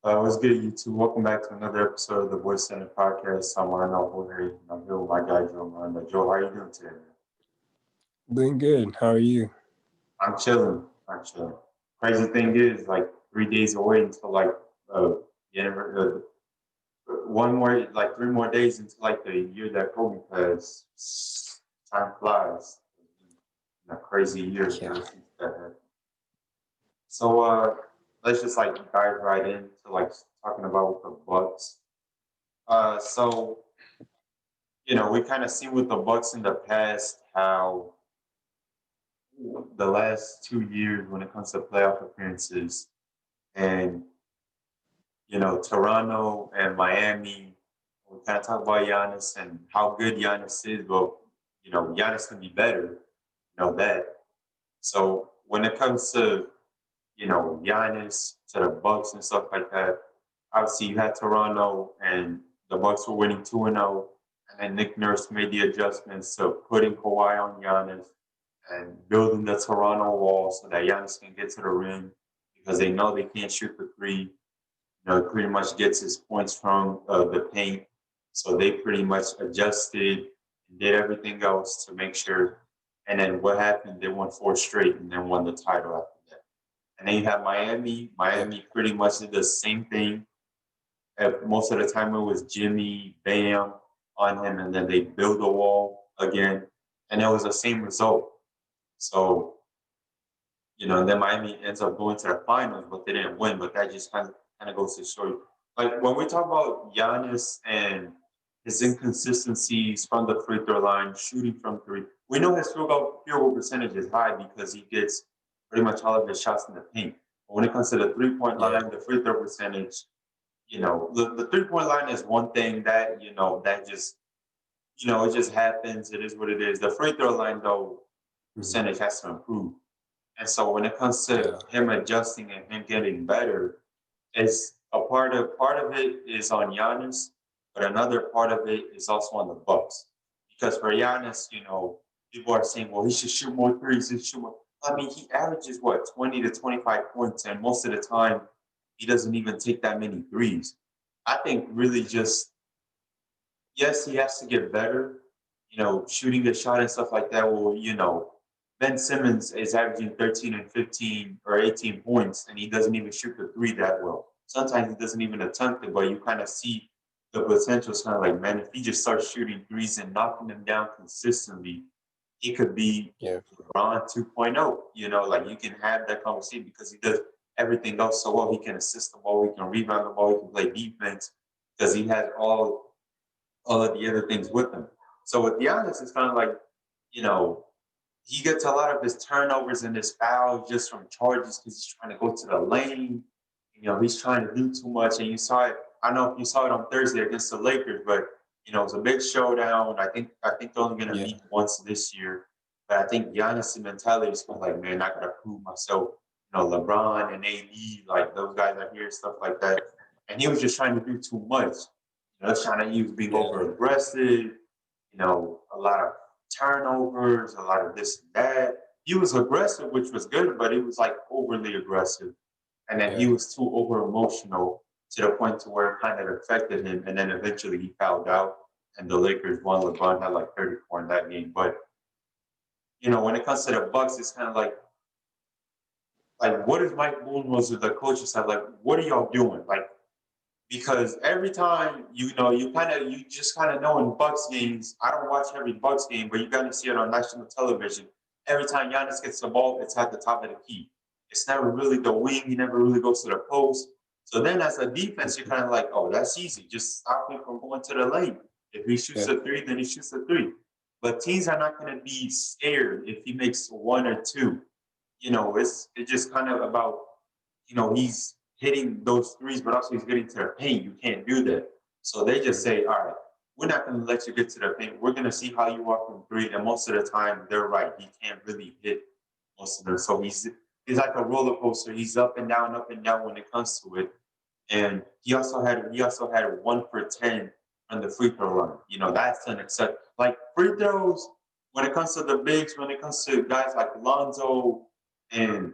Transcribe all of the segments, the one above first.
What's good, YouTube? Welcome back to another episode of the Voice Center Podcast. I'm Arnold Jorge, and I'm here with my guy, Joe Miranda. Joe, how are you doing today, man? Doing good. How are you? I'm chilling. I'm chilling. Crazy thing is, like, 3 days away until, like, the, one more, like, 3 more days until, like, the year that Kobe passed. Time flies. In a crazy year Yeah. ever since that happened. So, let's just, like, dive right into, like, talking about the Bucks. So we kind of seen with the Bucks in the past how the last 2 years when it comes to playoff appearances and Toronto and Miami, we kind of talk about Giannis and how good Giannis is, but Giannis can be better, that. So when it comes to Giannis to the Bucks and stuff like that, obviously you had Toronto and the Bucks were winning 2-0, and then Nick Nurse made the adjustments to putting Kawhi on Giannis and building the Toronto wall so that Giannis can get to the rim because they know they can't shoot the three. He pretty much gets his points from the paint. So they pretty much adjusted and did everything else to make sure. And then what happened? They won four straight and then won the title after that. And then you have Miami. Yep. Miami pretty much did the same thing. Most of the time it was Jimmy, Bam on him, and then they build the wall again. And it was the same result. So and then Miami ends up going to the finals, but they didn't win. But that just kind of goes to show you, like when we talk about Giannis and his inconsistencies from the free throw line, shooting from three, we know his field goal percentage is high because he gets pretty much all of his shots in the paint. But when it comes to the 3 point Yeah. line, the free throw percentage, the 3 point line is one thing that that just it just happens. It is what it is. The free throw line though Mhm. percentage has to improve. And so when it comes to Yeah. him adjusting and him getting better, it's a part of it is on Giannis, but another part of it is also on the Bucks. Because for Giannis, people are saying, well, he should shoot more threes, he should shoot more. I mean, he averages what, 20 to 25 points, and most of the time he doesn't even take that many threes. I think really just yes, he has to get better, shooting the shot and stuff like that. Well, Ben Simmons is averaging 13 and 15 or 18 points, and he doesn't even shoot the three that well. Sometimes he doesn't even attempt it, but you kind of see the potential. It's kind of like, man, if he just starts shooting threes and knocking them down consistently, he could be Yeah. LeBron 2.0. Like you can have that conversation because he does everything else so well. He can assist the ball, he can rebound the ball, he can play defense because he has all of the other things with him. So with Giannis, it's kind of like, you know, he gets a lot of his turnovers and his fouls just from charges because he's trying to go to the lane. He's trying to do too much. And you saw it. I don't know if you saw it on Thursday against the Lakers, but it was a big showdown. I think they're only gonna Yeah. meet once this year. But I think Giannis' mentality is kind of like, man, I gotta prove myself. LeBron and AD, like those guys are here, stuff like that. And he was just trying to do too much. Trying to use being Yeah. over aggressive, a lot of turnovers, a lot of this and that. He was aggressive, which was good, but it was like overly aggressive. And then he Yeah. was too over emotional to the point to where it kind of affected him. And then eventually he fouled out and the Lakers won. LeBron had like 34 in that game. But, when it comes to the Bucks, it's kind of like what is Mike Budenholzer, the coach, said, like, what are y'all doing? Like, because every time you just kind of know in Bucks games. I don't watch every Bucks game, but you got to see it on national television. Every time Giannis gets the ball, it's at the top of the key. It's never really the wing. He never really goes to the post. So then, as a defense, you're kind of like, oh, that's easy. Just stop him from going to the lane. If he shoots Yeah. a three, then he shoots a three. But teams are not going to be scared if he makes one or two. It's just kind of about he's hitting those threes, but also he's getting to the paint. You can't do that. So they just Mhm. say, all right, we're not going to let you get to the paint. We're going to see how you are from three. And most of the time, they're right. He can't really hit most of them. So he's like a roller coaster. He's up and down when it comes to it. And he also had 1 for 10 on the free throw line. That's an except like free throws when it comes to the bigs, when it comes to guys like Lonzo and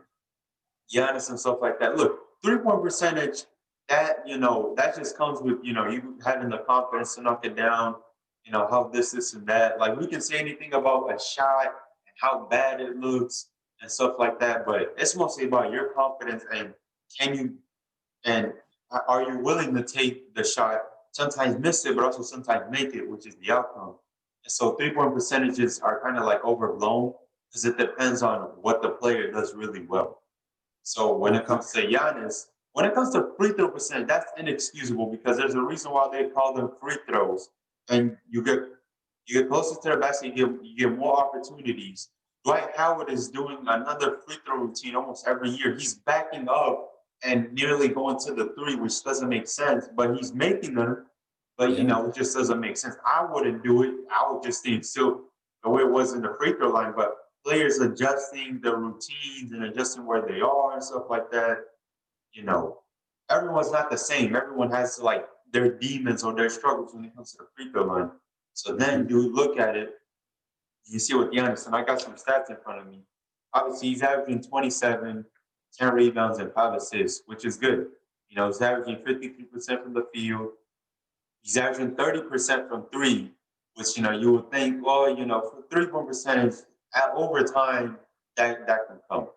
Giannis and stuff like that. Look, 3 point percentage. that just comes with, you having the confidence to knock it down, how this, and that. Like, we can say anything about a shot and how bad it looks and stuff like that, but it's mostly about your confidence and can you, and are you willing to take the shot, sometimes miss it, but also sometimes make it, which is the outcome. And so 3-point percentages are kind of like overblown because it depends on what the player does really well. So when it Mhm. comes to Giannis, when it comes to free throw percent, that's inexcusable because there's a reason why they call them free throws. And you get closer to the basket, you get more opportunities. Dwight Howard is doing another free throw routine almost every year. He's backing up and nearly going to the three, which doesn't make sense, but he's making them. But Yeah. it just doesn't make sense. I wouldn't do it. I would just think still the way it was in the free throw line, but players adjusting their routines and adjusting where they are and stuff like that. You know, everyone's not the same. Everyone has like their demons or their struggles when it comes to the free throw line. So then Mhm. you look at it, you see what Giannis, and I got some stats in front of me. Obviously, he's averaging 27, 10 rebounds, and 5 assists, which is good. He's averaging 53% from the field. He's averaging 30% from three, which you would think, well, for 3-point percentage at overtime, that can come.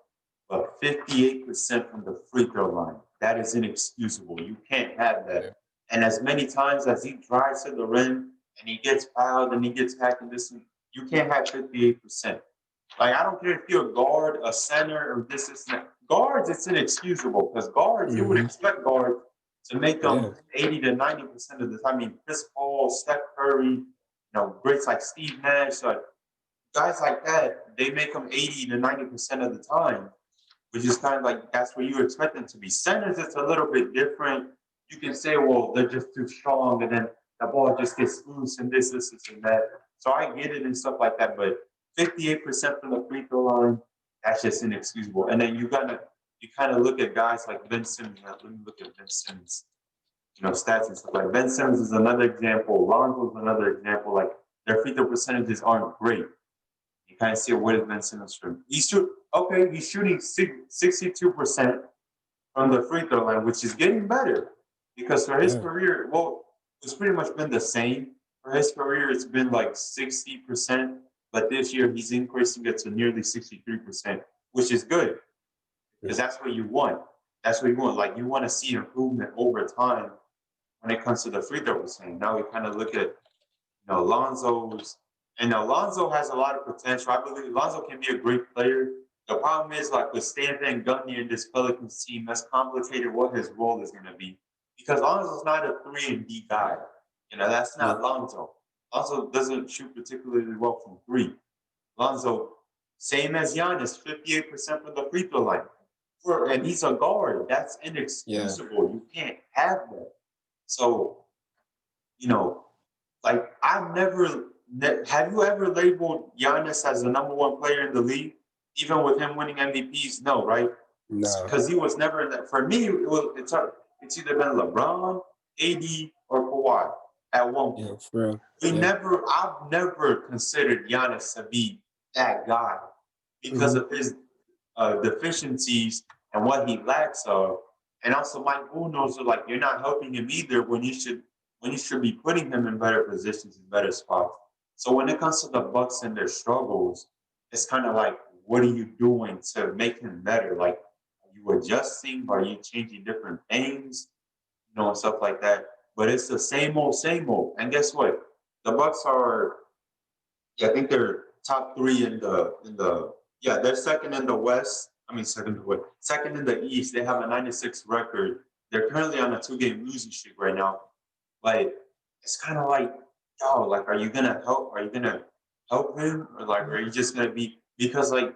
But 58% from the free throw line, that is inexcusable. You can't have Yeah. that. And as many times as he drives to the rim and he gets fouled and he gets hacked and this, you can't have 58%. Like, I don't care if you're a guard, a center, or this, that. Guards, it's inexcusable because guards, you would Mhm. expect guards to make Yeah. them 80 to 90% of the time. I mean, Chris Paul, Steph Curry, greats like Steve Nash, like guys like that, they make them 80 to 90% of the time, which is kind of like that's where you expect them to be. Centers, it's a little bit different. You can say, well, they're just too strong, and then the ball just gets loose and this, and that. So I get it and stuff like that, but 58% from the free throw line, that's just inexcusable. And then you kind of look at guys like Ben Simmons. Let me look at Ben Simmons, stats and stuff like that. Ben Simmons is another example. Lonzo is another example. Like their free throw percentages aren't great. You kind of see where does Ben Simmons shoot. He's shooting 62% from the free throw line, which is getting better because for his Yeah. career, well, it's pretty much been the same. For his career, it's been like 60%, but this year he's increasing it to nearly 63%, which is good Yeah. because that's what you want. That's what you want. Like, you want to see improvement over time when it comes to the free throw percent. Now we kind of look at Lonzo's, and Lonzo has a lot of potential. I believe Lonzo can be a great player. The problem is, like with Stan Van Gundy and this Pelicans team, that's complicated what his role is going to be. Because Lonzo's not a 3 and D guy. That's Yeah. not Lonzo. Lonzo doesn't shoot particularly well from three. Lonzo, same as Giannis, 58% from the free throw line. And he's a guard. That's Yeah. inexcusable. You can't have that. So, you know, like, have you ever labeled Giannis as the number one player in the league, even with him winning MVPs? No, right? No. Because he was never in that. For me, it's either been LeBron, AD, or Kawhi at one Yeah. point. For real. Yeah. I've never considered Giannis to be that guy because Mhm. of his deficiencies and what he lacks of. And also, Mike Budenholzer, like, you're not helping him either when you should be putting him in better positions and better spots. So when it comes to the Bucks and their struggles, it's kind of like, what are you doing to make him better? Like, are you adjusting? Are you changing different things? And stuff like that. But it's the same old, same old. And guess what? The Bucks are, yeah, I think they're top three yeah, they're second in the West. I mean, second in the West, second in the East. They have a 96 record. They're currently on a 2-game losing streak right now. Like, it's kind of like, yo, like, are you gonna help? Are you gonna help him, or like, are you just gonna be because like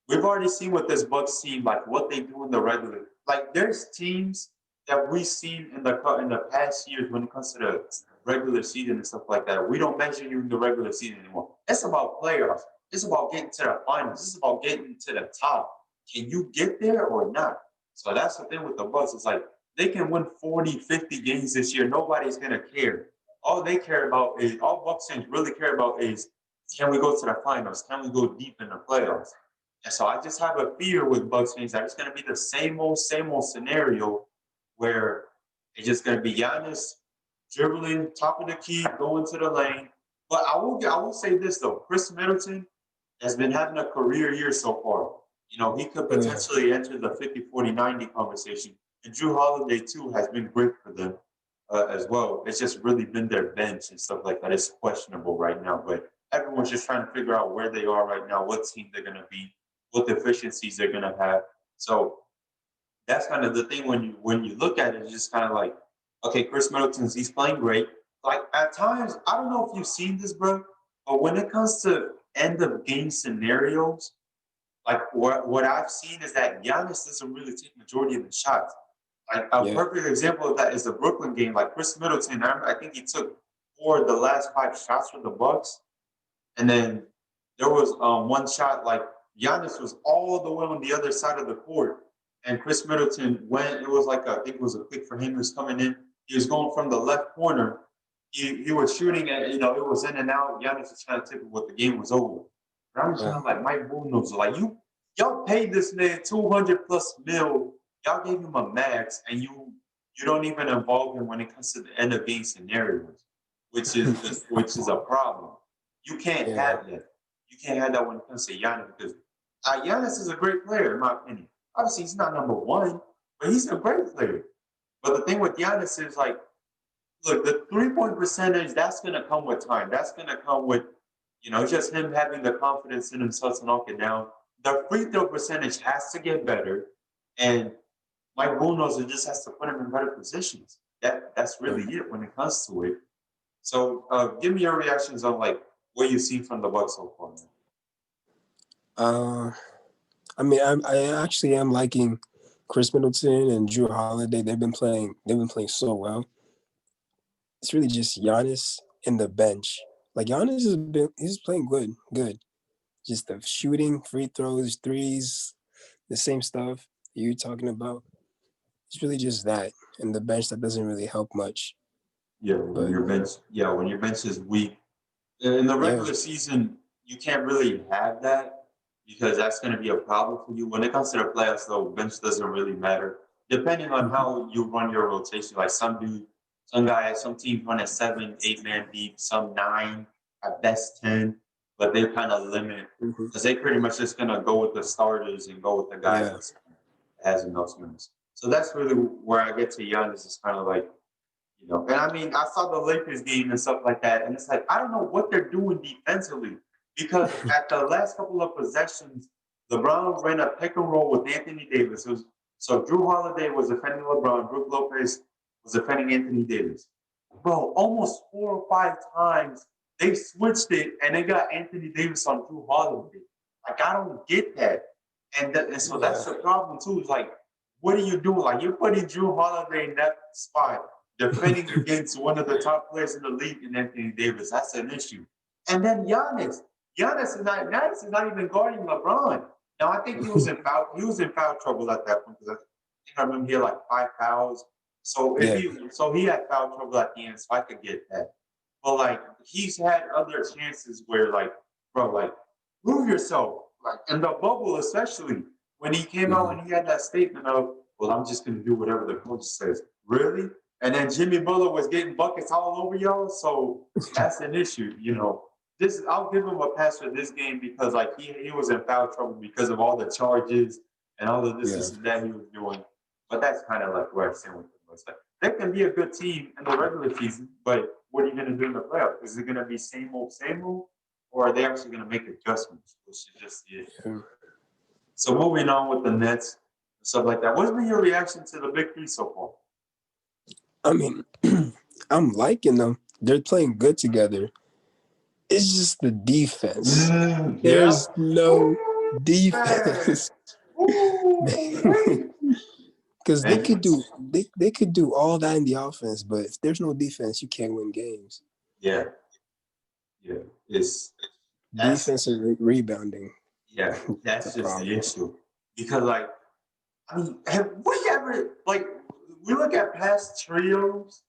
we've already seen with this Bucks team, like what they do in the regular. Like, there's teams that we've seen in the past years when it comes to the regular season and stuff like that. We don't measure you in the regular season anymore. It's about playoffs. It's about getting to the finals. It's about getting to the top. Can you get there or not? So that's the thing with the Bucks. It's like they can win 40, 50 games this year. Nobody's gonna care. All Bucks fans really care about is, can we go to the finals? Can we go deep in the playoffs? And so I just have a fear with Bucks fans that it's going to be the same old scenario where It's just going to be Giannis dribbling, top of the key, going to the lane. But I will say this though, Chris Middleton has been having a career year so far. He could Oh, yeah. potentially enter the 50-40-90 conversation. And Drew Holiday, too, has been great for them as well. It's just really been their bench and stuff like that. It's questionable right now, but everyone's just trying to figure out where they are right now, what team they're going to be, what deficiencies they're going to have. So that's kind of the thing when you look at it, it's just kind of like, okay, Chris Middleton's he's playing great. Like at times, I don't know if you've seen this, bro, but when it comes to end of game scenarios, like what I've seen is that Giannis doesn't really take majority of the shots. Like a Yeah. perfect example of that is the Brooklyn game. Like Chris Middleton, I think he took 4 of the last 5 shots for the Bucks, and then there was one shot like Giannis was all the way on the other side of the court, and Chris Middleton went. It was like I think it was a pick for him. He was coming in. He was going from the left corner. He was shooting at it was in and out. Giannis was trying to tip it, but the game was over. But I'm just kind of like Mike Budenholzer, like y'all paid this man 200 plus mil. Y'all gave him a max, and you don't even involve him when it comes to the end of game scenarios, which is a problem. You can't Yeah. have that. You can't have that when it comes to Giannis because Giannis is a great player in my opinion. Obviously, he's not number one, but he's a great player. But the thing with Giannis is like, look, the 3-point percentage that's gonna come with time. That's gonna come with just him having the confidence in himself to knock it down. The free throw percentage has to get better, and Mike Budenholzer just has to put him in better positions. That's really it when it comes to it. So, give me your reactions on like what you've seen from the Bucks so far. Uh, I mean, I actually am liking Chris Middleton and Drew Holiday. They've been playing so well. It's really just Giannis and the bench. Like Giannis he's playing good. Just the shooting, free throws, threes, the same stuff you're talking about. It's really just that, and the bench that doesn't really help much. Yeah, when But your bench is weak in the yeah, regular season, you can't really have that because that's going to be a problem for you. When it comes to the playoffs, though, bench doesn't really matter. Depending on how you run your rotation, like some teams run at 7, 8 man deep, some 9, at best 10, but they kind of limit because they pretty much just going to go with the starters and go with the guy yeah, that has enough minutes. So that's really where I get to Giannis. Is kind of like and I mean, I saw the Lakers game and stuff like that, and it's like I don't know what they're doing defensively because at the last couple of possessions, LeBron ran a pick and roll with Anthony Davis. So Drew Holiday was defending LeBron, Brook Lopez was defending Anthony Davis. Bro, almost 4 or 5 times they switched it and they got Anthony Davis on Drew Holiday. Like I don't get that, and so that's the problem too. Is like, what are you doing? Like you're putting Drew Holiday in that spot defending against one of the top players in the league in Anthony Davis. That's an issue. And then Giannis is not even guarding LeBron. Now I think he was in foul trouble at that point because I think I remember he had like 5 fouls. So yeah, he had foul trouble at the end, so I could get that. But like he's had other chances where like, bro, like prove yourself. Like in the bubble, especially when he came out and he had that statement of, well, I'm just gonna do whatever the coach says. Really? And then Jimmy Butler was getting buckets all over y'all. So that's an issue, I'll give him a pass for this game because like he was in foul trouble because of all the charges and all of this and that he was doing. But that's kind of like where I stand with them. It's like they can be a good team in the regular season, but what are you gonna do in the playoffs? Is it gonna be same old, or are they actually gonna make adjustments? Which is just the issue. So moving on with the Nets and stuff like that. What's been your reaction to the big three so far? I mean, I'm liking them. They're playing good together. It's just the defense. There's no defense. Because they could do all that in the offense, but if there's no defense, you can't win games. Yeah. It's Defense and rebounding. Yeah, that's just the issue. Because like, I mean, have we ever like we look at past trios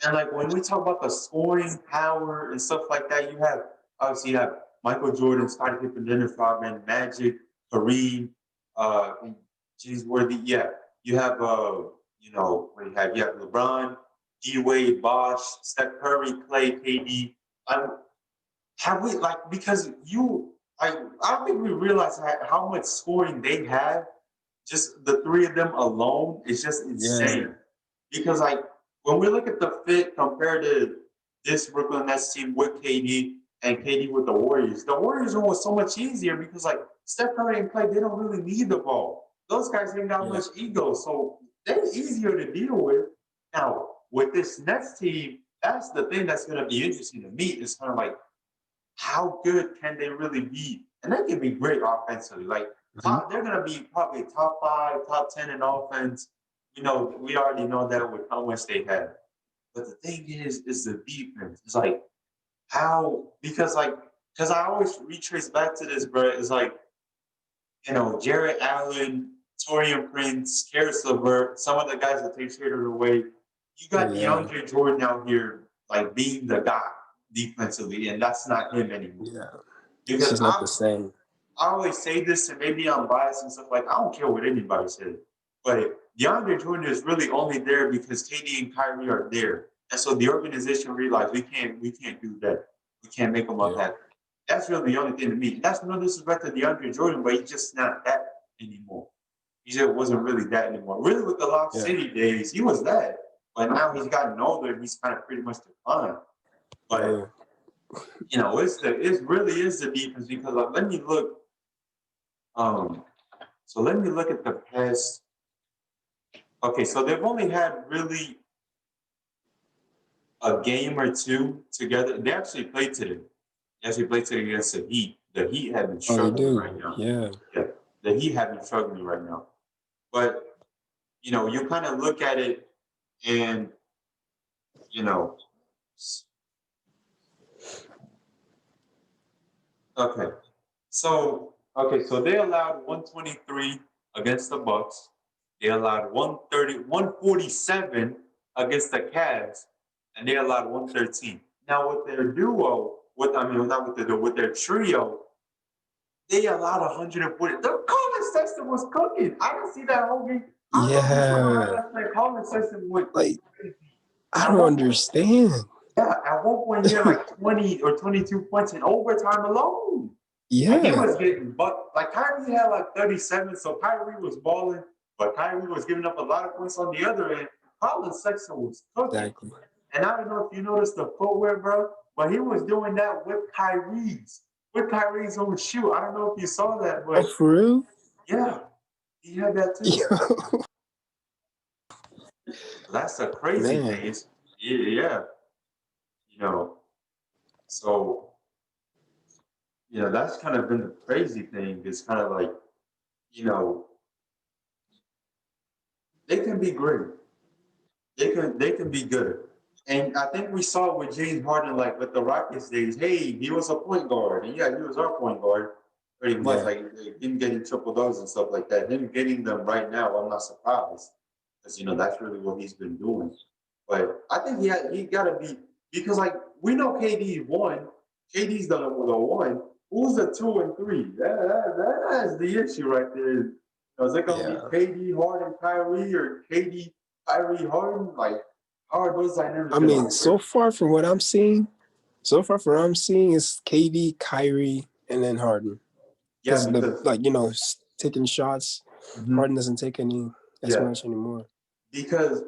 and like when we talk about the scoring power and stuff like that, you have Michael Jordan, Scottie Pippen, Dennis Rodman, Magic, Kareem, and James Worthy. Yeah, you have you have LeBron, D Wade, Bosh, Steph Curry, Clay, KD. Have we because I don't think we realize how much scoring they have. Just the three of them alone is just Yeah, insane. Because when we look at the fit compared to this Brooklyn Nets team with KD and KD with the Warriors one was so much easier because Steph Curry and Clay, they don't really need the ball. Those guys ain't got yeah, much ego, so they're easier to deal with. Now with this Nets team, that's the thing that's going to be interesting to me. It's kind of how good can they really be? And they can be great offensively. hmm, They're going to be probably top 5, top 10 in offense. We already know that with how much they have. But the thing is the defense. It's how because I always retrace back to this, bro. It's Jarrett Allen, Torian Prince, Karis LeVert, some of the guys that take traded away. You got yeah, DeAndre Jordan out here being the guy defensively, and that's not him anymore. yeah. It's Because just not the same. I always say this, and maybe I'm biased and stuff I don't care what anybody says, but DeAndre Jordan is really only there because KD and Kyrie are there, and so the organization realized we can't do that. We can't make them Yeah, unhappy. That's really the only thing to me. That's no disrespect to DeAndre Jordan, but he's just not that anymore. He just wasn't really that anymore. Really, with the Lock yeah, City days, he was that, but now he's gotten older and he's kind of pretty much declined. yeah. But it really is the defense because let me look. So let me look at the past. Okay, so they've only had really a game or two together. They actually played today. They actually played today against the Heat. The Heat have been Oh, they struggling right do. now. Yeah, Yeah, the Heat have been struggling right now. But you kind of look at it, and you know, okay. So they allowed 123 against the Bucks. They allowed 130, 147 against the Cavs, and they allowed 113. Now with their duo, not with with their trio, they allowed 140. The Collins Sexton was cooking. I didn't see that whole game. I don't know if you saw the yeah. highlights. Collins Sexton was Like crazy. I At don't one point, understand. yeah, at one point he had 20 or 22 points in overtime alone. And he Yeah, was getting bucked. Kyrie had 37, so Kyrie was balling, but Kyrie was giving up a lot of points on the other end. Colin Sexton was cooking. exactly. And I don't know if you noticed the footwear, bro, but he was doing that with Kyrie's own shoe. I don't know if you saw that, Oh, but for real? yeah, he had that too. Yo, So that's the crazy man. thing. Yeah, you know, so that's kind of been the crazy thing. It's kind of you know, they can be great. They can be good. And I think we saw it with James Harden, with the Rockets days. Hey, he was a point guard, and yeah, he was our point guard, pretty much. Yeah. Him getting triple doubles and stuff like that. Him getting them right now, I'm not surprised because that's really what he's been doing. But I think he got to be because we know KD won. KD's the one. Who's the 2 and 3? That's the issue right there. Is it gonna be Yeah. KD, Harden, Kyrie, or KD, Kyrie, Harden? How are those dynamics I gonna mean, work? so far from what I'm seeing is KD, Kyrie, and then Harden. Yeah, Because because taking shots, mhm, Harden doesn't take any as yeah, much anymore. because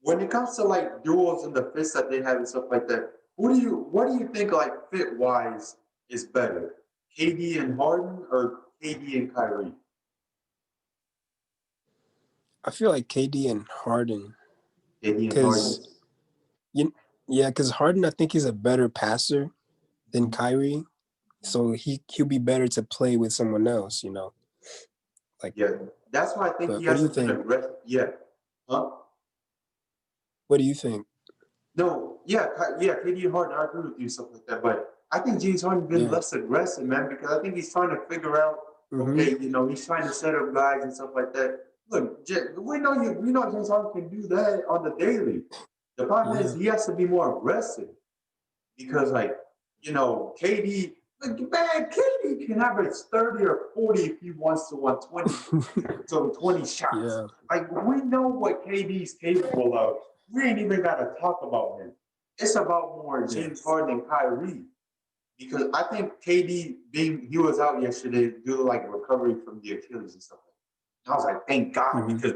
when it comes to duels and the fits that they have and stuff like that, what do you think fit wise is better, KD and Harden or KD and Kyrie? I feel like KD and Harden, KD and Harden. because you, yeah, because Harden, I think he's a better passer than Kyrie, so he'll be better to play with someone else. Like. Yeah, that's why I think he But what do you hasn't been think? aggressive. Yeah, huh? What do you think? No, yeah, yeah, KD and Harden. I agree with you, stuff like that. But I think James Harden been Yeah. less aggressive, man, because I think he's trying to figure out. Mm-hmm. Okay, he's trying to set up guys and stuff like that. Look, we know James Harden can do that on the daily. The problem is Yeah. he has to be more aggressive because KD, Like, man, KD can average 30 or 40 if he wants to on 20 shots. Yeah. Like, we know what KD's capable of. We ain't even got to talk about him. It's about more Yeah. James Harden and Kyrie. Because I think KD he was out yesterday due to like recovery from the Achilles and stuff. And I was like, thank God, Mm-hmm. because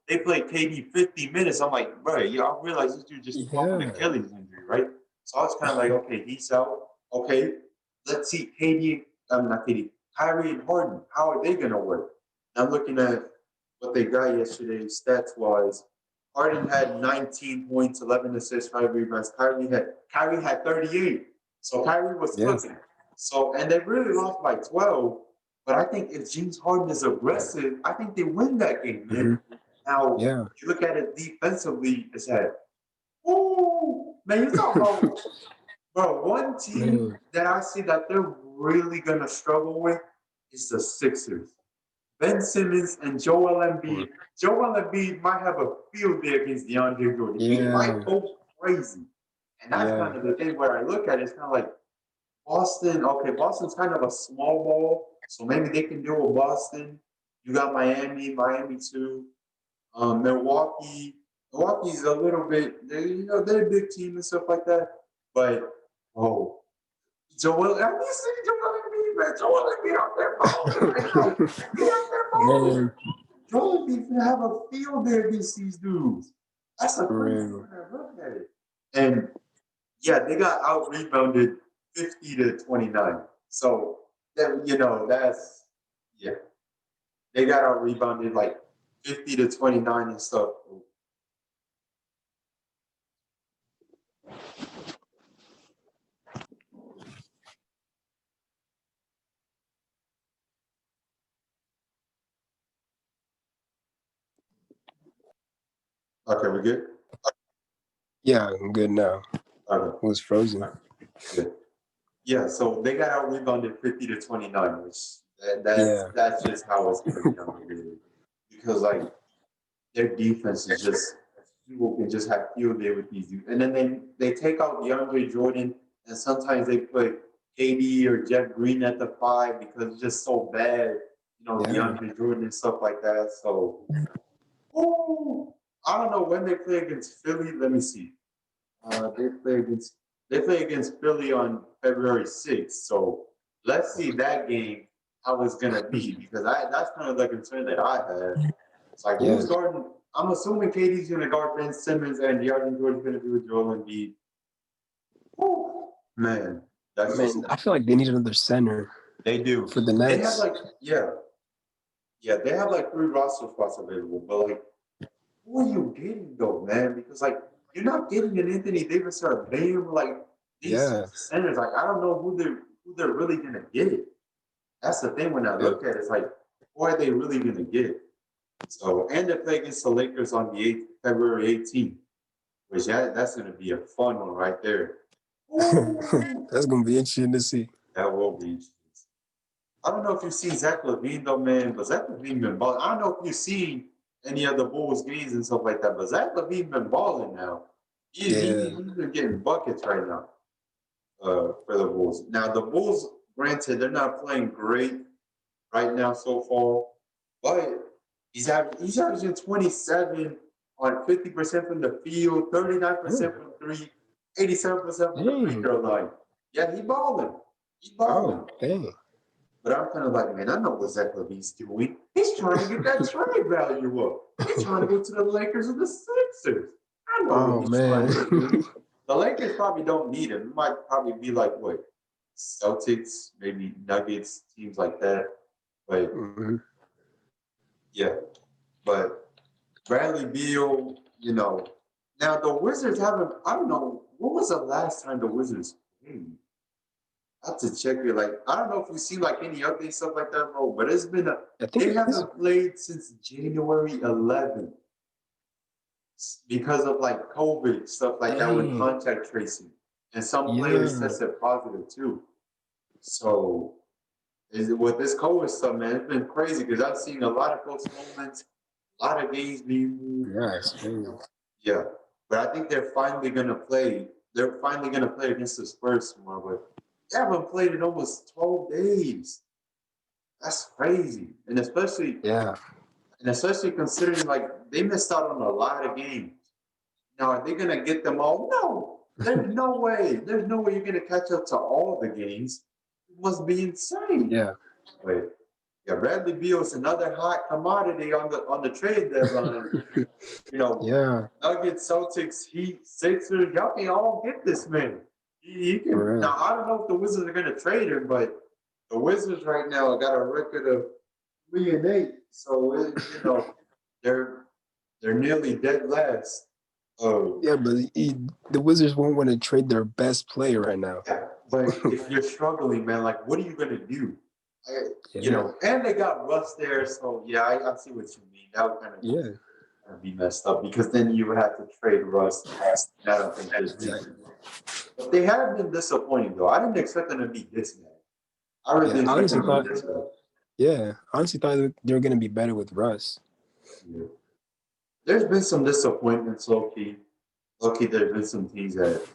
they played KD 50 minutes. I'm like, bro, I realize this dude just came off an Yeah. Achilles injury, right? So I was kind of like, okay, he's out. Okay, let's see not KD, Kyrie and Harden. How are they gonna work? And I'm looking at what they got yesterday, stats wise. Harden had 19 points, 11 assists, 5 rebounds. Kyrie had 38. So Kyrie was Yeah. cooking. So and they really lost by 12. But I think if James Harden is aggressive, I think they win that game, man. Mm-hmm. Now Yeah. you look at it defensively, it's that, ooh, man, you talk about, bro, one team Man. that I see that they're really gonna struggle with is the Sixers. Ben Simmons and Joel Embiid. Joel Embiid might have a field day against DeAndre Jordan. He Yeah. might go crazy. And that's Yeah. kind of the thing where I look at it, it's kind of like Boston. Okay, Boston's kind of a small ball, so maybe they can deal with Boston. You got Miami too. Milwaukee. Milwaukee's a little bit, they're a big team and stuff like that. But, oh, I'm listening to Joel Embiid, man. Joel Embiid out there balling right now. He out there balling. Man. Joel Embiid can have a field day against these dudes. That's a For crazy real. when I look at it. And yeah, they got out rebounded 50-29. So that's yeah. They got out rebounded like 50-29 and stuff. Okay, we good? Yeah, I'm good now. Okay. It was frozen. Good. Yeah, so they got out rebounded 50-29, which Yeah. that's just how it's gonna be on the really. Because like their defense is just people can just have field day with these dudes. And then they take out DeAndre Jordan and sometimes they put KD or Jeff Green at the 5 because it's just so bad, Yeah. DeAndre Jordan and stuff like that. So ooh, I don't know when they play against Philly. Let me see. They play against Philly on February 6th. So let's see that game how it's gonna be because that's kind of the concern that I have. It's like Yeah. who's guarding? I'm assuming KD's gonna guard Ben Simmons and DeAndre Jordan's gonna be with Joel Embiid. Whew, man, that's just Man, I feel like they need another center they do. for the They have Nets. like they have like 3 roster spots available, but like who are you getting though, man? Because like you're not getting an Anthony Davis or a Bam like these Yeah. centers. Like I don't know who they're really gonna get. That's the thing when I look at it, it's like who are they really gonna get? So and they play against the Lakers on the February 18th, which that's gonna be a fun one right there. Ooh, That's gonna be interesting to see. that will be. I don't know if you've seen Zach LaVine though, man, but Zach LaVine been balling. I don't know if you've seen any of the Bulls games and stuff like that, but Zach LaVine been balling now. Yeah. He's been getting buckets right now for the Bulls. Now the Bulls, granted, they're not playing great right now so far, but he's averaging 27 on 50% from the field, 39% from three, 87% from the free Dang. throw line. Yeah, he balling. He balling. Oh, dang. But I'm kind of like, man, I know what Zach LaVine's doing. He's trying to get that trade value up. He's trying to go to the Lakers and the Sixers. I know what Oh, he's trying to man. do. The Lakers probably don't need him. It might probably be like what Celtics, maybe Nuggets, teams like that. But Mhm. yeah, but Bradley Beal, Now the Wizards haven't. I don't know what was the last time the Wizards played. I have to check it. Like, I don't know if you see like any updates stuff like that, bro. But it's been I think they it is. haven't played since January 11th because of like COVID stuff like that with Dang. contact tracing, and some players Yeah. tested positive too. So with this COVID stuff, man, it's been crazy because I've seen a lot of postponements, a lot of games being moved. Yeah, it's crazy. Yeah, but I think they're finally gonna play. They're finally gonna play against the Spurs tomorrow. But They haven't played in almost 12 days. That's crazy. Yeah. And especially considering like they missed out on a lot of games. Now, are they gonna get them all? No. There's no way. There's no way you're gonna catch up to all the games. It must be insane. Yeah. Wait. Yeah, Bradley Beal's another hot commodity on the trade deadline. You know, Yeah. Nuggets, Celtics, Heat, Sixers, y'all can all get this man. He can. For real. Now I don't know if the Wizards are going to trade him, but the Wizards right now got a record of 3-8, so they're nearly dead last. Yeah, but the Wizards won't want to trade their best player right now. Yeah, but if you're struggling, man, like what are you going to do? And they got Russ there, so yeah, I see what you mean. That would kind of be messed up because then you would have to trade Russ. And I don't think Exactly. But they have been disappointing though. I didn't expect them to be this bad. I really didn't expect them to be this bad. Yeah, I honestly thought they were going to be better with Russ. Yeah. There's been some disappointments, low key. Low key, there's been some teams that have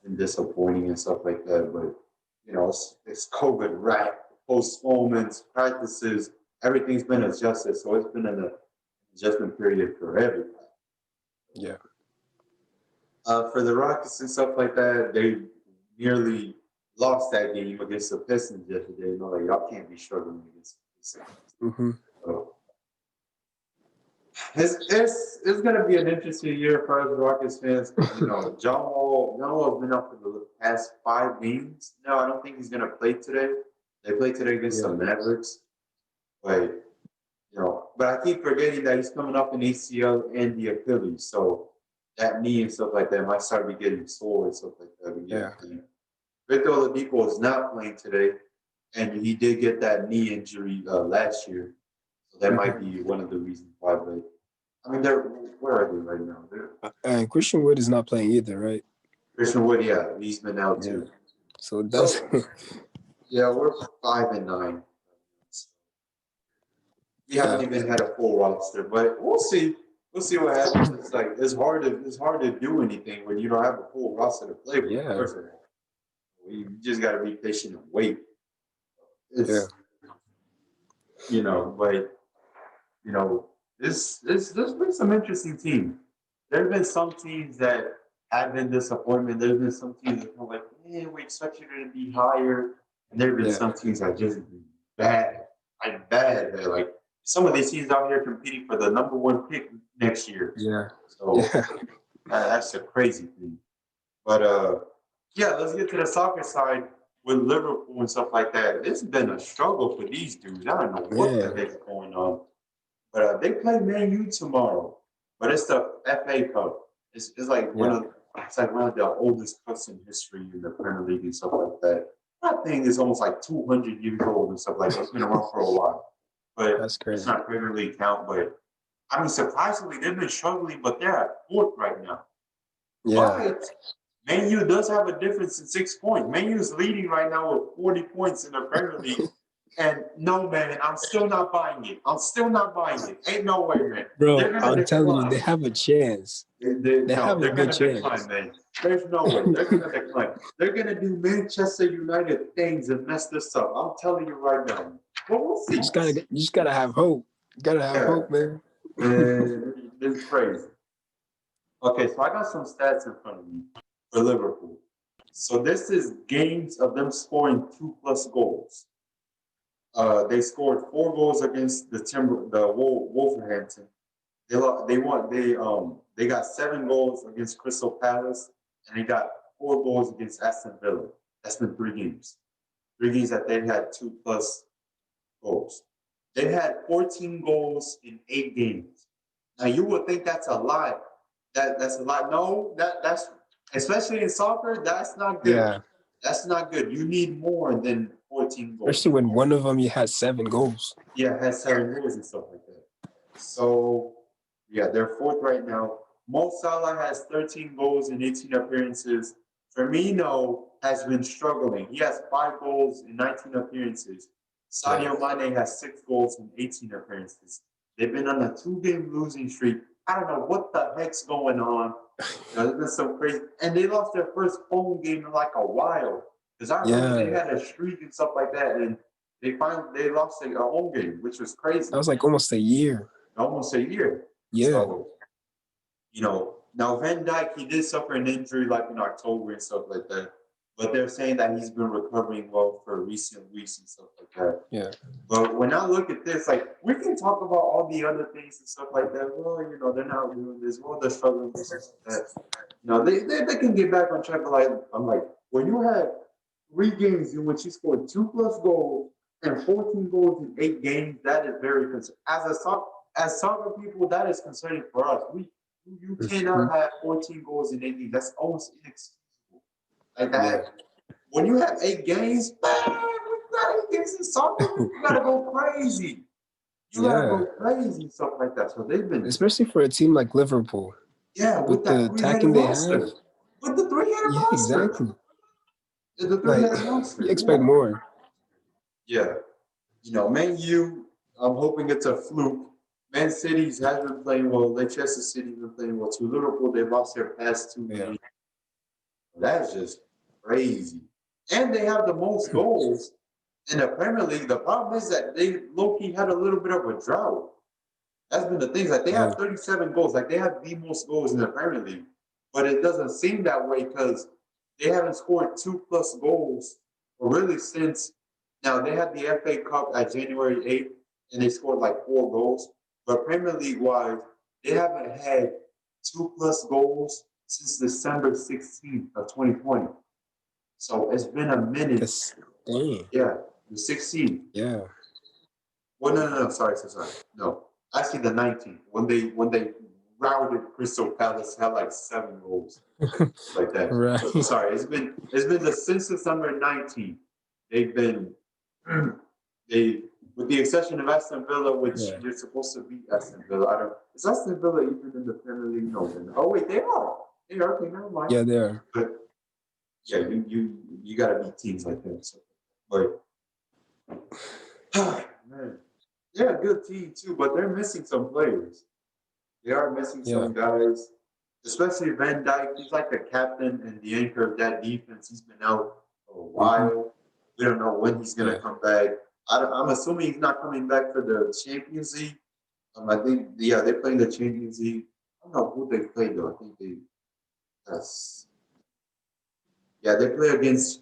been disappointing and stuff like that. But it's COVID, right? Postponements, practices, everything's been adjusted. So it's been an adjustment period for everybody. Yeah. For the Rockets and stuff like that, they nearly lost that game against the Pistons yesterday. Like y'all can't be struggling against the Pistons. Mm-hmm. So, it's gonna be an interesting year for us Rockets fans. John Wall's been up for the past 5 games. No, I don't think he's gonna play today. They play today against the Mavericks. But I keep forgetting that he's coming off an ACL and the Achilles. So that knee and stuff like that might start to be getting sore and stuff like that. Yeah. Victor Oladipo is not playing today, and he did get that knee injury last year. So that might be one of the reasons why. But I mean, where are they right now? And Christian Wood is not playing either, right? Christian Wood, yeah, he's been out too. So that's yeah, we're 5-9. We haven't even had a full roster, but we'll see. We'll see what happens. It's hard to do anything when you don't have a full roster to play with. Yeah. First of all, you just got to be patient and wait. There's been some interesting teams. There's been some teams that have been disappointment. There's been some teams that feel like, man, we expect you to be higher, and there's been some teams that just bad, like some of these teams out here competing for the number 1 pick next year. Yeah. So that's a crazy thing. But let's get to the soccer side with Liverpool and stuff like that. It's been a struggle for these dudes. I don't know what the heck's going on. But they play Man U tomorrow. But it's the FA Cup. It's like one of the oldest cups in history in the Premier League and stuff like that. That thing is almost like 200 years old and stuff like that. It's been around for a while. But that's crazy. It's not Premier League count. But I mean, surprisingly, they've been struggling, but they're at 4th right now. Yeah. But Man U does have a difference in 6 points. Man U is leading right now with 40 points in the Premier League. And no, man, I'm still not buying it. Ain't no way, man. Bro, I'm telling you, they have a chance. They have a good chance. Decline, man. There's no way. They're going to decline. They're going to do Manchester United things and mess this up. I'm telling you right now. But we'll see. You just gotta have hope. You gotta have hope, man. It's crazy. Okay, so I got some stats in front of me for Liverpool. So this is games of them scoring 2+ goals. They scored 4 goals against the Wolverhampton. They got 7 goals against Crystal Palace, and they got 4 goals against Aston Villa. That's been 3 games. 3 games that they've had 2+ goals. They had 14 goals in 8 games. Now you would think that's a lot. That's a lot. No, that's especially in soccer, that's not good. Yeah. That's not good. You need more than 14 goals. Especially when one of them you had 7 goals. Yeah, it has 7 goals and stuff like that. So they're 4th right now. Mo Salah has 13 goals in 18 appearances. Firmino has been struggling. He has 5 goals in 19 appearances. Sadio Mane has 6 goals in 18 appearances. They've been on a 2-game losing streak. I don't know what the heck's going on. There's been some crazy. And they lost their first home game in like a while. Because I remember they had a streak and stuff like that, and they lost a home game, which was crazy. That was like almost a year. Almost a year. Yeah. So, now Van Dijk, he did suffer an injury like in October and stuff like that. But they're saying that he's been recovering well for recent weeks and stuff like that. Yeah. But when I look at this, like, we can talk about all the other things and stuff like that. Well, they're not doing this. Well, they're struggling with this and that. They can get back on track. But I'm like, when you have 3 games in which you scored 2+ goals and 14 goals in 8 games, that is very concerning. As soccer people, that is concerning for us. You cannot have 14 goals in 8 games. That's almost inexcusable. Like that. Yeah. When you have 8 games, man, we got 8 games in soccer. You gotta go crazy. You gotta go crazy and stuff like that. So they've been, especially for a team like Liverpool. Yeah, with the attacking they have. With the 3-headed monster. Exactly. The 3-headed monster. You expect more. Yeah. Man U, I'm hoping it's a fluke. Man City has been playing well. Leicester City has been playing well too. Liverpool, they lost their past 2 games. That's just crazy. And they have the most goals in the Premier League. The problem is that they low-key had a little bit of a drought. That's been the thing. Like, they have 37 goals. Like, they have the most goals in the Premier League. But it doesn't seem that way because they haven't scored 2+ goals really since. Now, they had the FA Cup at January 8th, and they scored like 4 goals. But Premier League-wise, they haven't had 2+ goals since December 16th of 2020. So it's been a minute. Yeah, the 16th. Yeah. Well, no. Sorry. No, actually the 19th. When they routed Crystal Palace, had like 7 goals, like that. Right. Sorry, it's been since December 19th. They've been with the exception of Aston Villa, which they're supposed to beat Aston Villa. Is Aston Villa even in the Premier League? No. Oh wait, they are. They are. Okay, never mind. Yeah, they are. But yeah, you gotta beat teams like that. So, but man, they're a good team too, but they're missing some players. They are missing some guys, especially Van Dijk. He's like the captain and the anchor of that defense. He's been out for a while. We don't know when he's gonna come back. I'm assuming he's not coming back for the Champions League. I think they're playing the Champions League. I don't know who they play though. I think they play against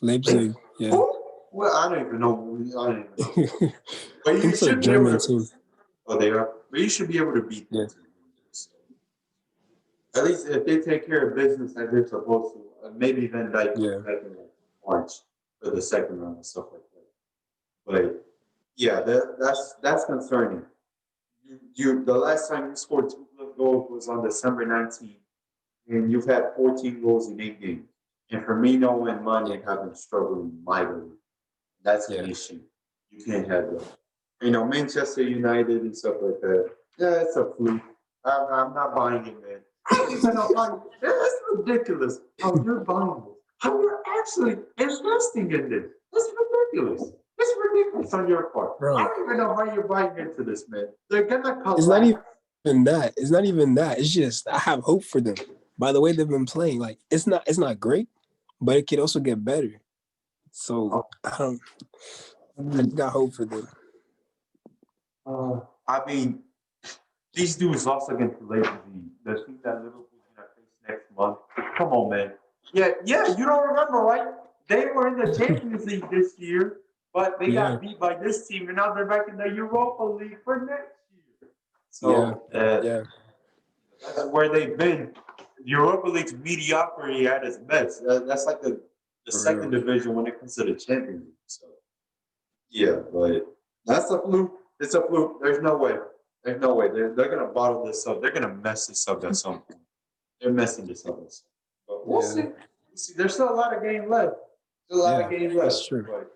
Leipzig. Yeah. Well, I don't even know. But you it's should a German team. Oh, they are. But you should be able to beat them. At least if they take care of business as they're supposed to, maybe Van Dijk back in March for the second round and stuff like that. But yeah, that's concerning. The last time you scored 2 goals was on December 19th, and you've had 14 goals in 8 games. And Firmino and Mane have been struggling mightily. That's an issue. You can't have that. Manchester United and stuff like that. Yeah, it's a fluke. I'm not buying it, man. That's ridiculous. How you're buying this? How you're actually investing in this? That's ridiculous. It's ridiculous on your part. Bro. I don't even know how you're buying into this, man. They're gonna come. It's not even that. It's not even that. It's just I have hope for them. By the way they've been playing, like it's not great, but it could also get better. So I got hope for them. I mean, these dudes lost against Liverpool. The team that Liverpool's gonna face next month. Come on, man. Yeah. You don't remember, right? They were in the Champions League this year, but they got beat by this team, and now they're back in the Europa League for next year. So that's where they've been. Europa League's mediocrity at its best. That's like the second division when it comes to the Champions League. So yeah, but that's a fluke. It's a fluke. There's no way. They're gonna bottle this up. They're gonna mess this up at some point. They're messing this up. But we'll see. There's still a lot of game left. That's true. But,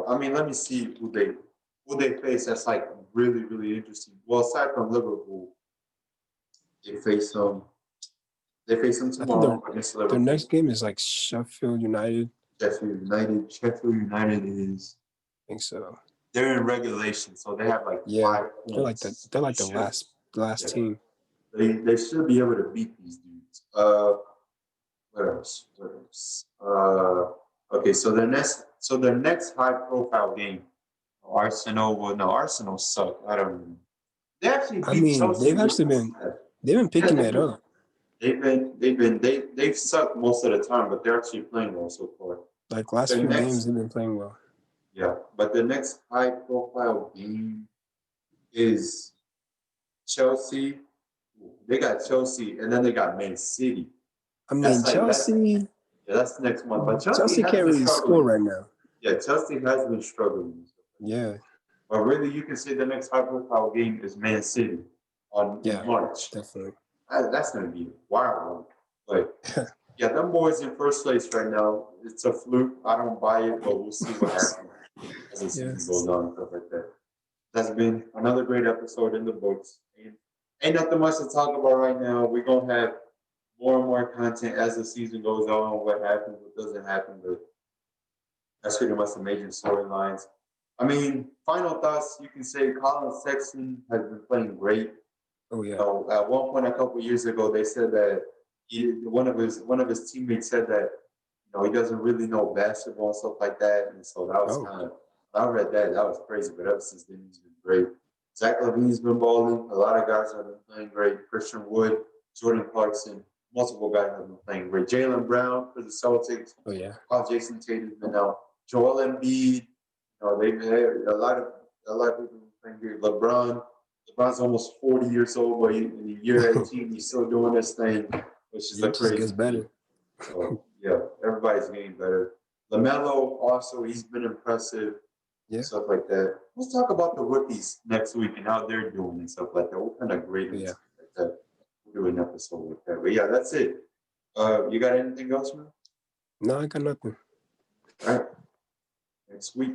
let me see who they face. That's like really, really interesting. Well, aside from Liverpool, they face them tomorrow against Liverpool. Their next game is like Sheffield United. Sheffield United is. I think so. They're in regulation, so they have like 5 points. They're like the last team. They should be able to beat these dudes. What else? What else? Okay, so their next high profile game, Arsenal. Well, no, Arsenal suck. I don't know. They actually I beat mean, Chelsea. they've been Yeah, picking that up. they've sucked most of the time, but they're actually playing well so far. Like last The few games, next, they've been playing well. yeah, but the next high profile game is Chelsea. They got Chelsea, and then they got Man City. I mean, That's like Chelsea yeah, that's next month. But Chelsea Chelsea has can't been really score struggling. right now. Yeah, Chelsea has been struggling. Yeah, But really, you can say the next high profile game is Man City in yeah, March. definitely. That's going to be a wild one. But yeah, them boys in first place right now. It's a fluke. I don't buy it, but we'll see what happens as the season Yes. goes on and stuff like that. That's been another great episode in the books. Ain't nothing much to talk about right now. We're going to have more and more content as the season goes on, what happens, what doesn't happen. But that's pretty much the major storylines. I mean, final thoughts, you can say Colin Sexton has been playing great. Oh yeah. At one point a couple of years ago, they said that one of his teammates said that he doesn't really know basketball and stuff like that, and so that was kind of I read that was crazy. But ever since then, he's been great. Zach LaVine's been balling. A lot of guys have been playing great. Christian Wood, Jordan Clarkson, multiple guys have been playing great. Jaylen Brown for the Celtics. Oh yeah. While Jason Tatum's been out. Joel Embiid. They've had a lot of people playing great. LeBron's almost 40 years old, but in year 18, he's still doing this thing, which is a crazy gets better. thing. So, yeah, everybody's getting better. LaMelo also, he's been impressive. Yeah. Stuff like that. Let's talk about the rookies next week and how they're doing and stuff like that. What kind of grade and stuff like that. We'll do an episode with that. But yeah, that's it. You got anything else, man? No, I got nothing. All right. Next week.